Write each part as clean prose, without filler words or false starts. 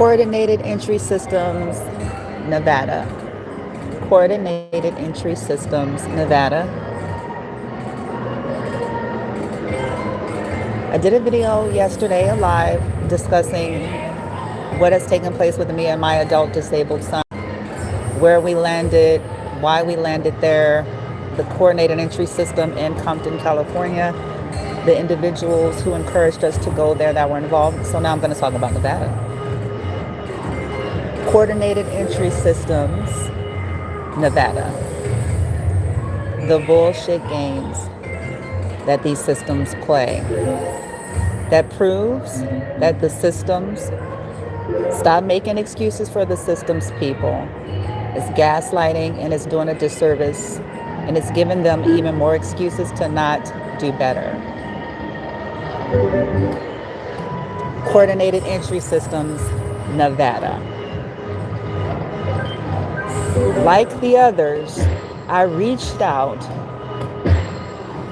Coordinated Entry Systems, Nevada. Coordinated Entry Systems, Nevada. I did a video yesterday, a live, discussing what has taken place with me and my adult disabled son, where we landed, why we landed there, the coordinated entry system in Compton, California, the individuals who encouraged us to go there that were involved. So now I'm going to talk about Nevada. Coordinated entry systems, Nevada. The bullshit games that these systems play. That proves that the systems stop making excuses for the systems people. It's gaslighting and it's doing a disservice, and it's giving them even more excuses to not do better. Coordinated Entry Systems, Nevada. Like the others, I reached out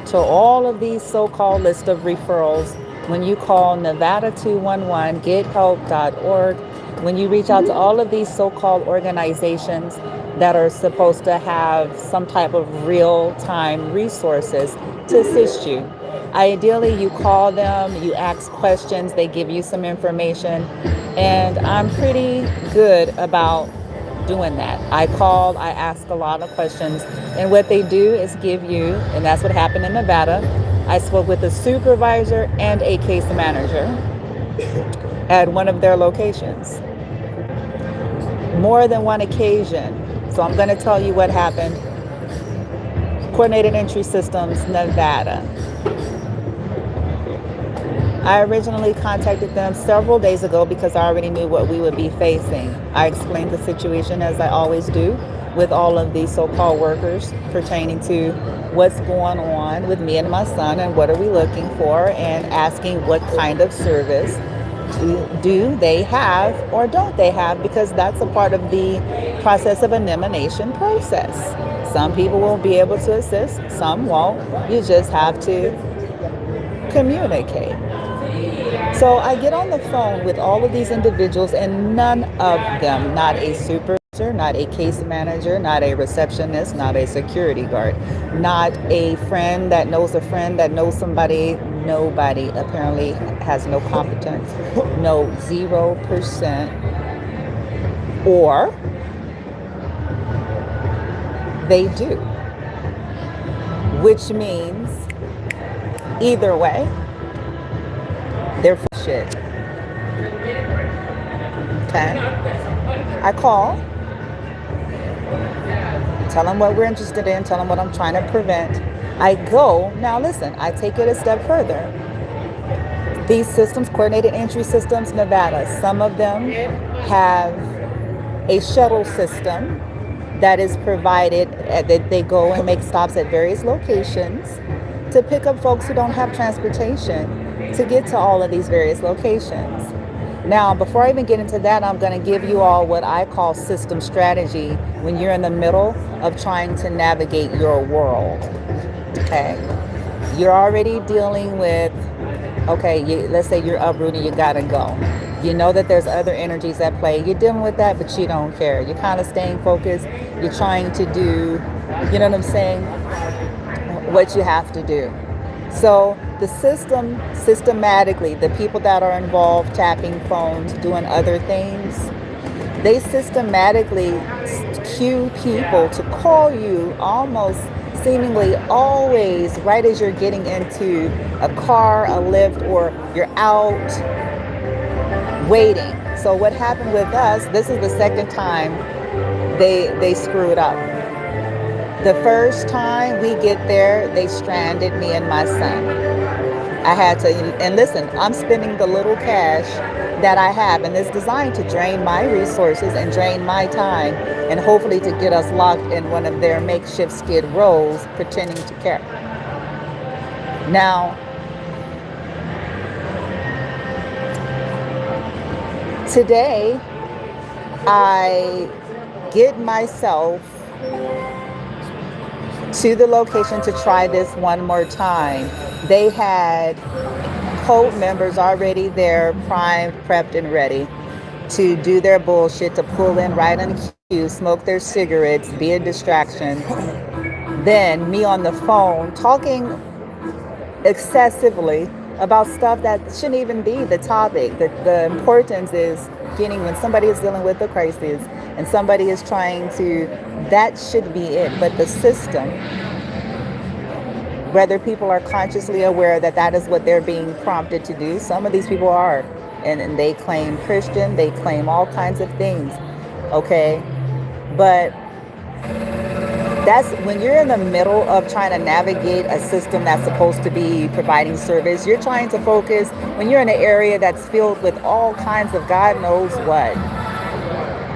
to all of these so-called list of referrals. When you call Nevada 211, gethelp.org, when you reach out to all of these so-called organizations that are supposed to have some type of real-time resources to assist you. Ideally, you call them, you ask questions, they give you some information, and I'm pretty good about doing that. I call, I ask a lot of questions, and what they do is give you, and that's what happened in Nevada. I spoke with a supervisor and a case manager at one of their locations. More than one occasion. So I'm going to tell you what happened. Coordinated Entry Systems, Nevada. I originally contacted them several days ago because I already knew what we would be facing. I explained the situation, as I always do, with all of these so-called workers pertaining to what's going on with me and my son and what are we looking for, and asking what kind of service do they have or don't they have, because that's a part of the process of elimination process. Some people will be able to assist, some won't. You just have to communicate. So I get on the phone with all of these individuals, and none of them, not a supervisor, not a case manager, not a receptionist, not a security guard, not a friend that knows a friend that knows somebody, nobody apparently has no competence, no 0%, or they do, which means either way, they're shit. Okay? I call, tell them what we're interested in, tell them what I'm trying to prevent. I go, now listen, I take it a step further. These systems, Coordinated Entry Systems, Nevada, some of them have a shuttle system that is provided, that they go and make stops at various locations to pick up folks who don't have transportation to get to all of these various locations. Now, before I even get into that, I'm going to give you all what I call system strategy when you're in the middle of trying to navigate your world. Okay? You're already dealing with, okay, let's say you're uprooting, you got to go. You know that there's other energies at play. You're dealing with that, but you don't care. You're kind of staying focused. You're trying to do, you know what I'm saying, what you have to do. So the system, systematically, the people that are involved, tapping phones, doing other things, they systematically cue people to call you almost seemingly always right as you're getting into a car, a lift, or you're out waiting. So what happened with us, this is the second time they screwed up. The first time we get there, they stranded me and my son. I had to, and listen, I'm spending the little cash that I have, and it's designed to drain my resources and drain my time, and hopefully to get us locked in one of their makeshift skid rows pretending to care. Now, today, I get myself to the location to try this one more time. They had code members already there, primed, prepped, and ready. to do their bullshit, to pull in right on cue, smoke their cigarettes, be a distraction. Then me on the phone talking excessively about stuff that shouldn't even be the topic. The importance is getting, when somebody is dealing with a crisis and somebody is trying to, that should be it. But the system, whether people are consciously aware that that is what they're being prompted to do, some of these people are, and they claim Christian, they claim all kinds of things, okay? But that's when you're in the middle of trying to navigate a system that's supposed to be providing service. You're trying to focus when you're in an area that's filled with all kinds of God knows what.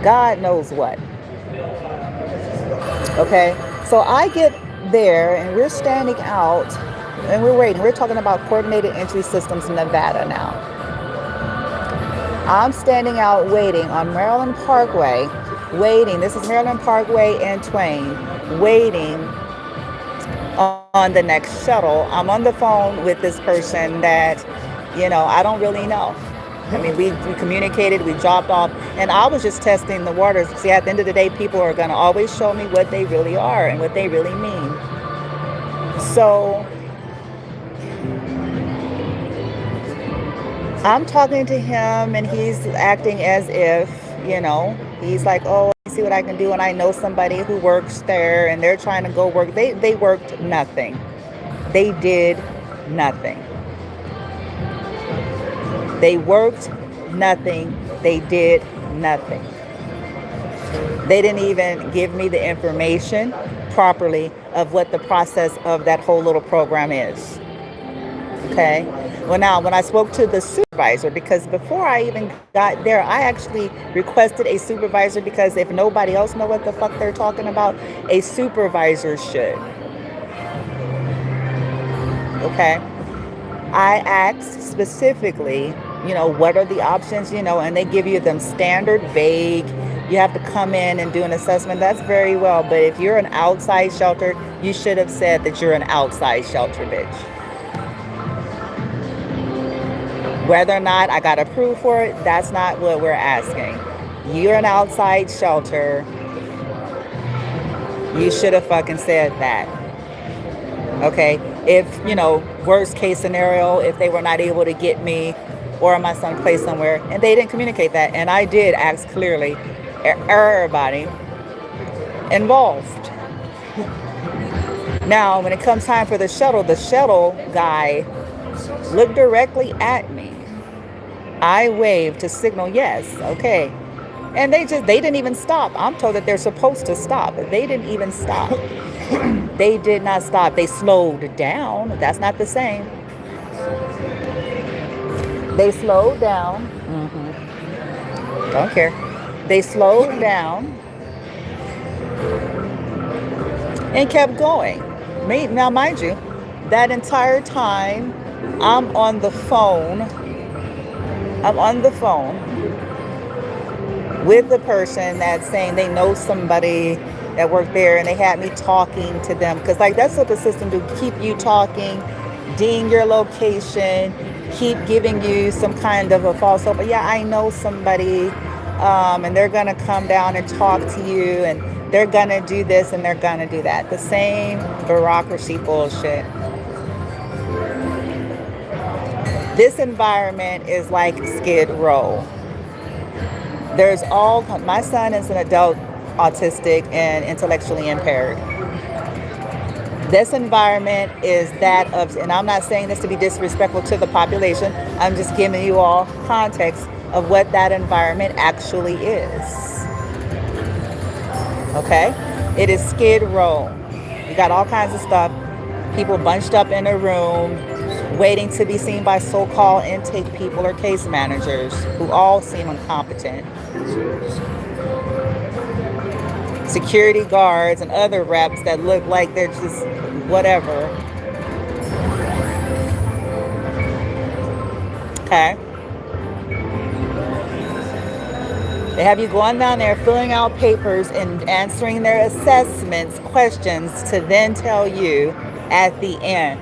God knows what. Okay, so I get there and we're standing out and we're waiting. We're talking about coordinated entry systems in Nevada now. I'm standing out waiting on Maryland Parkway, waiting. This is Maryland Parkway and Twain, waiting on the next shuttle. I'm on the phone with this person that, I don't really know. I mean, we communicated, we dropped off, and I was just testing the waters. See, at the end of the day, people are going to always show me what they really are and what they really mean. So I'm talking to him and he's acting as if, he's like, oh, I see what I can do. And I know somebody who works there and they're trying to go work. They worked nothing. They did nothing. They worked nothing. They did nothing. They didn't even give me the information properly of what the process of that whole little program is. Okay. Well, now, when I spoke to the supervisor, because before I even got there, I actually requested a supervisor because if nobody else know what the fuck they're talking about, a supervisor should. Okay. I asked specifically, what are the options, and they give you them standard, vague. You have to come in and do an assessment. That's very well. But if you're an outside shelter, you should have said that you're an outside shelter, bitch. Whether or not I got approved for it, that's not what we're asking. You're an outside shelter. You should have fucking said that. Okay? If, worst case scenario, if they were not able to get me or my son placed somewhere, and they didn't communicate that, and I did ask clearly, everybody involved. Now, when it comes time for the shuttle guy looked directly at me. I waved to signal yes, okay. And they didn't even stop. I'm told that they're supposed to stop, but they didn't even stop. They did not stop. They slowed down. That's not the same. They slowed down. Don't care. They slowed down and kept going. Now, mind you, that entire time, I'm on the phone with the person that's saying they know somebody that worked there, and they had me talking to them because that's what the system do, keep you talking, ding your location, keep giving you some kind of a false hope. But yeah, I know somebody, and they're gonna come down and talk to you, and they're gonna do this and they're gonna do that. The same bureaucracy bullshit. This environment is like Skid Row. My son is an adult, autistic and intellectually impaired. This environment is that of, and I'm not saying this to be disrespectful to the population, I'm just giving you all context of what that environment actually is. Okay? It is Skid Row. You got all kinds of stuff, people bunched up in a room, waiting to be seen by so-called intake people or case managers who all seem incompetent. Security guards and other reps that look like they're just whatever. Okay. They have you going down there, filling out papers and answering their assessments, questions, to then tell you at the end,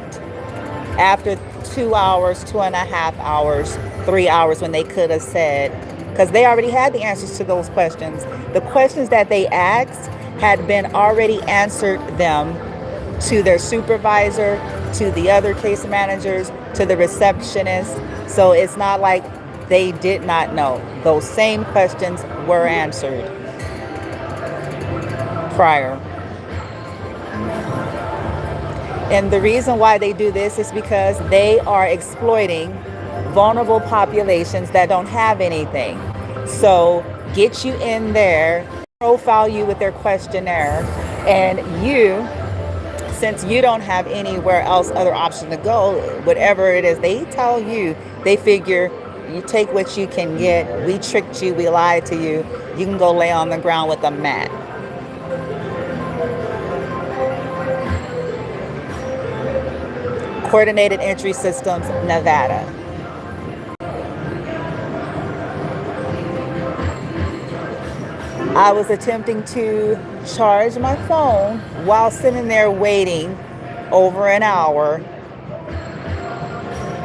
after 2 hours, 2.5 hours, 3 hours, when they could have said, because they already had the answers to those questions. The questions that they asked had been already answered them to their supervisor, to the other case managers, to the receptionist. So it's not like they did not know. Those same questions were answered prior. And the reason why they do this is because they are exploiting vulnerable populations that don't have anything. So get you in there, profile you with their questionnaire, and you, since you don't have anywhere else other option to go, whatever it is they tell you, they figure you take what you can get. We tricked you, we lied to you. You can go lay on the ground with a mat. Coordinated Entry Systems, Nevada. I was attempting to charge my phone while sitting there waiting over an hour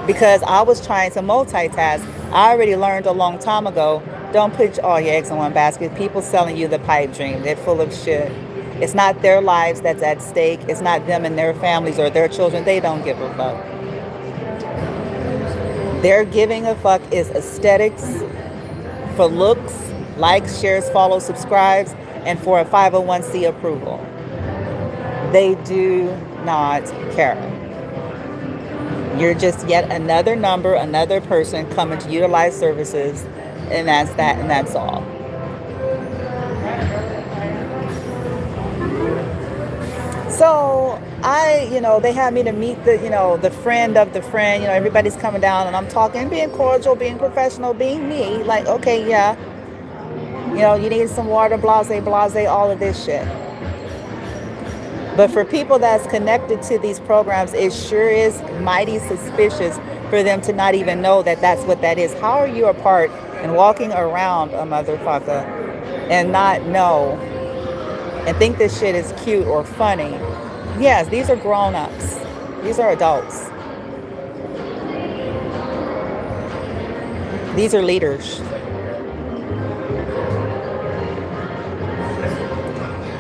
because I was trying to multitask. I already learned a long time ago, don't put all your eggs in one basket. People selling you the pipe dream, they're full of shit. It's not their lives that's at stake. It's not them and their families or their children. They don't give a fuck. Their giving a fuck is aesthetics, for looks, likes, shares, follows, subscribes, and for a 501c approval. They do not care. You're just yet another number, another person coming to utilize services, and that's that, and that's all. So they had me to meet the friend of the friend. Everybody's coming down and I'm talking, being cordial, being professional, being me. Like, okay, yeah. You need some water, blase, all of this shit. But for people that's connected to these programs, it sure is mighty suspicious for them to not even know that that's what that is. How are you a part and walking around a motherfucker and not know and think this shit is cute or funny? Yes, these are grown-ups. These are adults. These are leaders.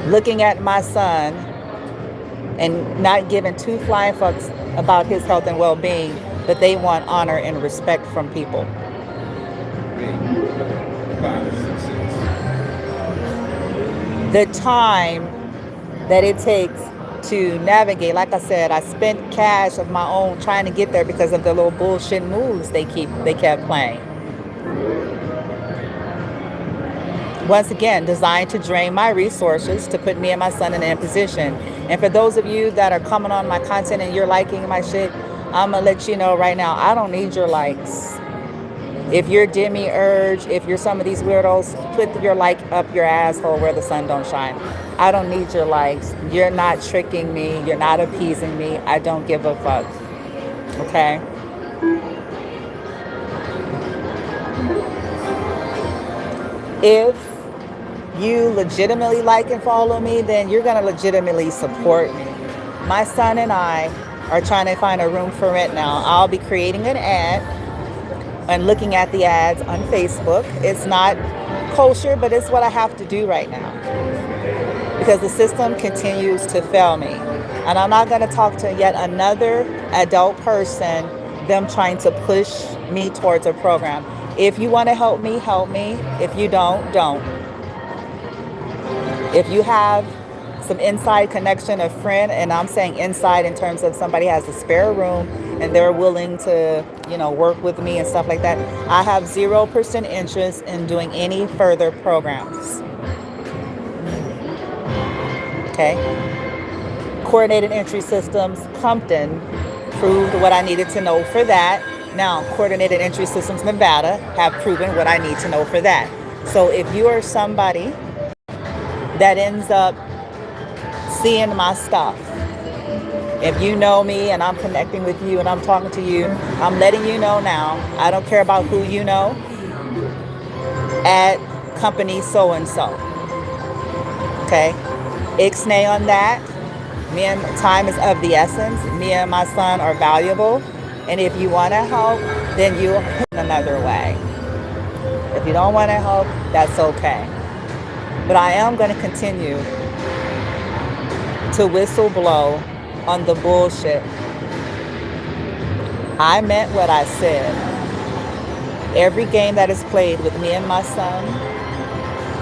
Looking at my son and not giving two flying fucks about his health and well-being, but they want honor and respect from people. The time that it takes to navigate, like I said, I spent cash of my own trying to get there because of the little bullshit moves they kept playing. Once again, designed to drain my resources to put me and my son in a position. And for those of you that are coming on my content and you're liking my shit, I'm gonna let you know right now, I don't need your likes. If you're demiurge, if you're some of these weirdos, put your like up your asshole where the sun don't shine. I don't need your likes. You're not tricking me. You're not appeasing me. I don't give a fuck. Okay? If you legitimately like and follow me, then you're going to legitimately support me. My son and I are trying to find a room for rent now. I'll be creating an ad and looking at the ads on Facebook. It's not kosher, but it's what I have to do right now because the system continues to fail me. And I'm not going to talk to yet another adult person, them trying to push me towards a program. If you want to help me, help me. If you don't, don't. If you have some inside connection, a friend, and I'm saying inside in terms of somebody has a spare room and they're willing to, work with me and stuff like that, I have 0% interest in doing any further programs. Okay? Coordinated Entry Systems, Compton, proved what I needed to know for that. Now, Coordinated Entry Systems, Nevada, have proven what I need to know for that. So if you are somebody that ends up seeing my stuff, if you know me and I'm connecting with you and I'm talking to you, I'm letting you know now, I don't care about who you know, at company so-and-so. Okay? Ixnay on that. Time is of the essence. Me and my son are valuable. And if you want to help, then you help in another way. If If you don't want to help, that's okay. But I am going to continue to whistle blow on the bullshit. I meant what I said. Every game that is played with me and my son,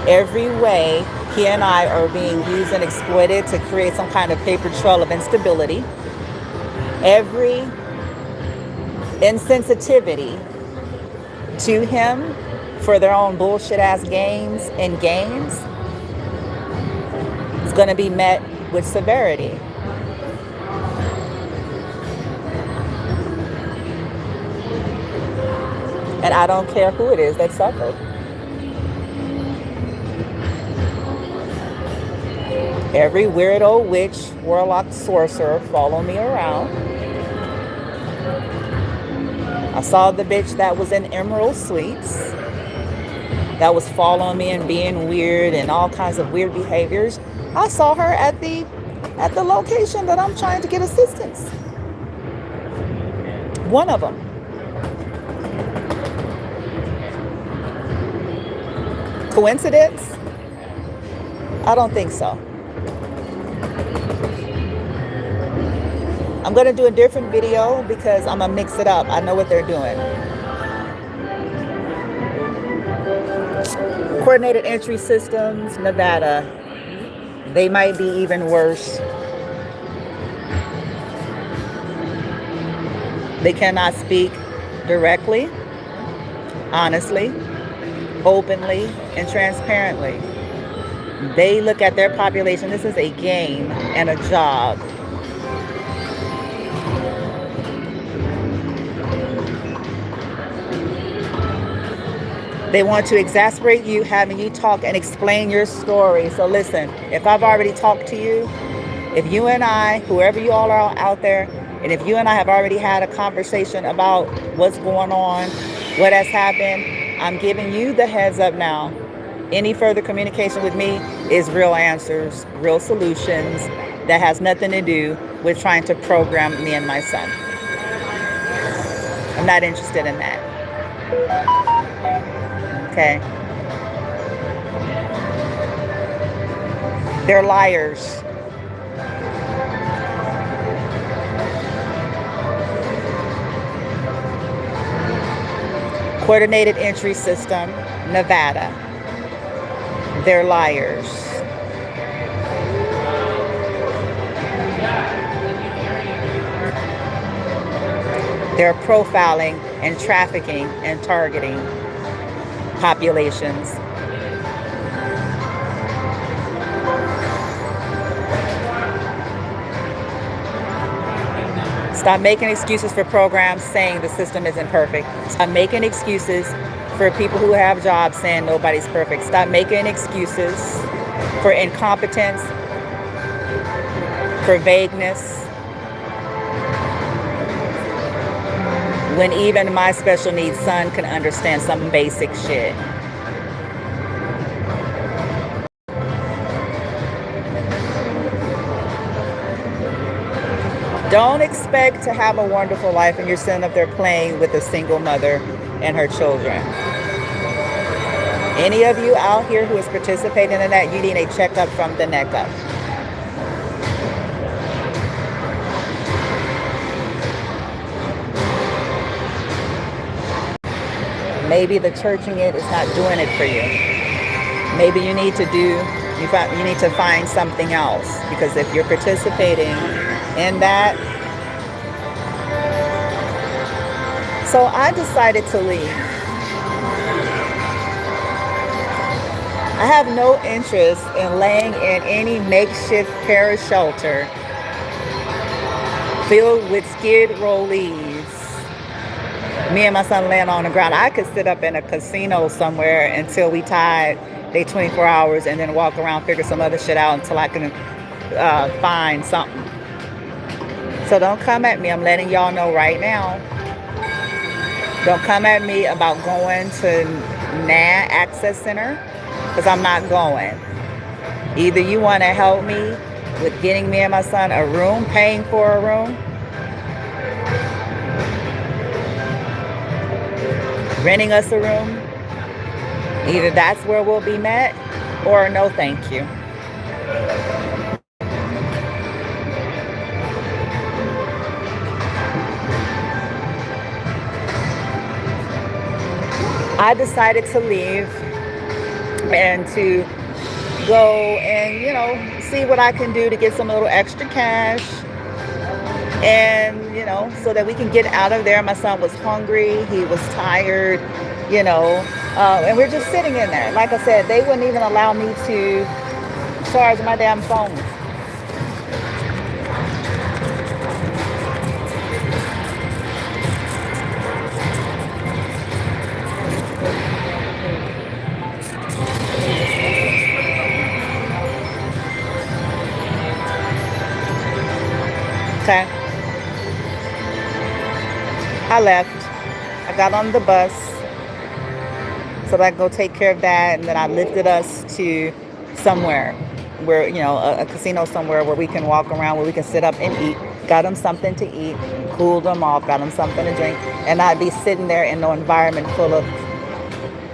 every way he and I are being used and exploited to create some kind of paper trail of instability, every insensitivity to him for their own bullshit ass games and gains, is going to be met with severity. And I don't care who it is that suffered. Every weirdo, witch, warlock, sorcerer follow me around. I saw the bitch that was in Emerald Suites that was following me and being weird and all kinds of weird behaviors. I saw her at the location that I'm trying to get assistance. One of them. Coincidence? I don't think so. I'm going to do a different video because I'm going to mix it up. I know what they're doing. Coordinated entry systems, Nevada. They might be even worse. They cannot speak directly, honestly, openly, and transparently. They look at their population. This is a game and a job. They want to exasperate you, having you talk and explain your story. So listen, if I've already talked to you, if you and I, whoever you all are out there, and if you and I have already had a conversation about what's going on, what has happened, I'm giving you the heads up now. Any further communication with me is real answers, real solutions that has nothing to do with trying to program me and my son. I'm not interested in that. Okay. They're liars. Coordinated entry system, Nevada. They're liars. They're profiling and trafficking and targeting populations. Stop making excuses for programs saying the system isn't perfect. Stop making excuses for people who have jobs saying nobody's perfect. Stop making excuses for incompetence, for vagueness, when even my special needs son can understand some basic shit. Don't expect to have a wonderful life and you're sitting up there playing with a single mother and her children. Any of you out here who is participating in that, you need a checkup from the neck up. Maybe the churching it is not doing it for you. Maybe you need to find something else, because if you're participating in that. So I decided to leave. I have no interest in laying in any makeshift para-shelter filled with skid rollies. Me and my son laying on the ground. I could sit up in a casino somewhere until we tied they 24 hours and then walk around, figure some other shit out until I can find something. So don't come at me. I'm letting y'all know right now. Don't come at me about going to NAD Access Center, because I'm not going. Either you want to help me with getting me and my son a room, paying for a room, renting us a room, Either that's where we'll be met, or no thank you. I decided to leave and to go and, you know, see what I can do to get some little extra cash. And, you know, so that we can get out of there. My son was hungry. He was tired, you know, and we're just sitting in there. Like I said, they wouldn't even allow me to charge my damn phone. Okay. I left. I got on the bus so that I could go take care of that, and then I lifted us to somewhere where, you know, a casino somewhere where we can walk around, where we can sit up and eat. Got them something to eat, cooled them off, got them something to drink, and I'd be sitting there in an environment full of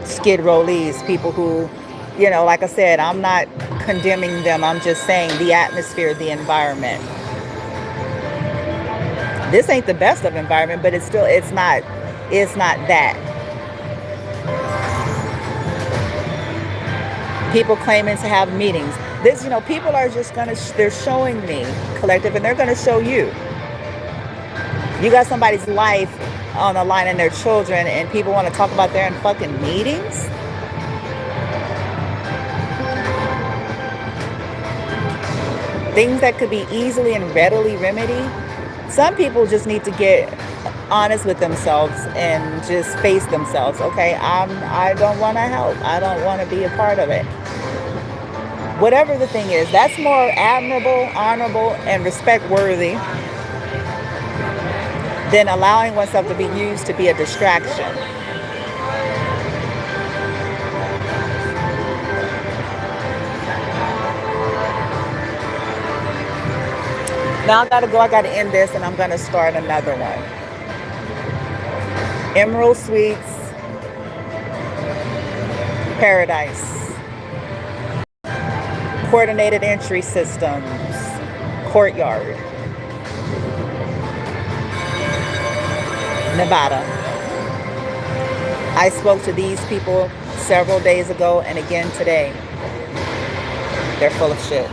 skid rollies, people who, you know, like I said, I'm not condemning them. I'm just saying the atmosphere, the environment. This ain't the best of environment, but it's not that. People claiming to have meetings. This, you know, people are just they're showing me, collective, and they're gonna show you. You got somebody's life on the line and their children, and people want to talk about their fucking meetings? Things that could be easily and readily remedied. Some people just need to get honest with themselves and just face themselves. Okay, I don't want to help. I don't want to be a part of it. Whatever the thing is, that's more admirable, honorable, and respect worthy than allowing oneself to be used to be a distraction. Now I gotta go, I gotta end this, and I'm gonna start another one. Emerald Suites, Paradise, Coordinated Entry Systems, Courtyard, Nevada. I spoke to these people several days ago and again today. They're full of shit.